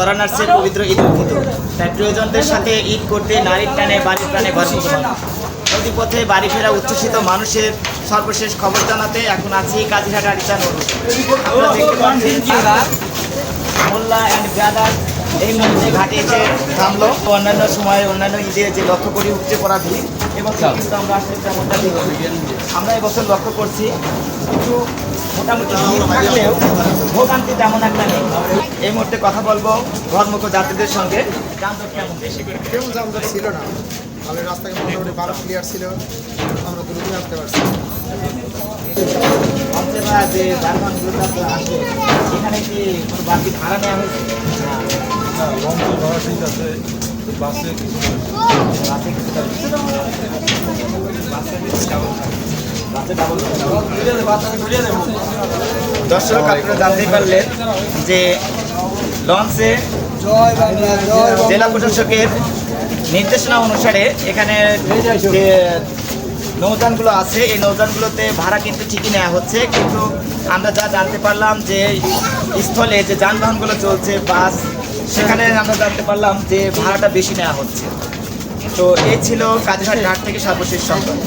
পরানার্সের পবিত্র ঈদ উল ফিতর, তাই প্রিয়জনদের সাথে ঈদ করতে নারীর টানে বাড়ির প্রাণে ঘর মুসলমান নদীপথে বাড়ি ফেরা উচ্ছ্বসিত মানুষের সর্বশেষ খবর জানাতে এখন আছি কাজিরহাট আরিচা নদী। আপনারা দেখতে পাচ্ছেন মোল্লা অ্যান্ড ব্রাদার এই মুহূর্তে ঘাটে এসে থামলো। অন্যান্য সময়ে অন্যান্য ঈদে যে লক্ষ্য করি উপচে পড়া ভিড় এবং কিন্তু আমরা আসলে তেমনটা দেখি। আমরা এবছর লক্ষ্য করছি একটু মোটামুটি ভিড় থাকলেও ভোগান্তি তেমন একটা নেই। এই মুহূর্তে কথা বলবো ঘরমুখ যাত্রীদের সঙ্গে। যানজট কেমন? বেশি করে কেমন যানজট ছিল না, ভালো রাস্তায় মোটামুটি ভালো ক্লিয়ার ছিল, আমরা দ্রুতই আসতে পারছি। অঞ্চলা যে যানবাহনগুলো আপনারা আসে এখানে কি কোনো বাড়তি ভাড়া নেওয়া হয়েছে? লঞ্চের ভাড়া ঠিক আছে, বাসে কিছু বাসে কিছুটা দর্শক, আপনারা জানতেই পারলেন যে লঞ্চে জেলা প্রশাসকের নির্দেশনা অনুসারে এখানে যে নৌযানগুলো আছে এই নৌযানগুলোতে ভাড়া কিন্তু ঠিকই নেওয়া হচ্ছে, কিন্তু আমরা যা জানতে পারলাম যে স্থলে যে যানবাহনগুলো চলছে বাস, সেখানে আমরা জানতে পারলাম যে ভাড়াটা বেশি নেওয়া হচ্ছে। তো এই ছিল কাজিরহাট ঘাট থেকে সর্বশেষ সংবাদ।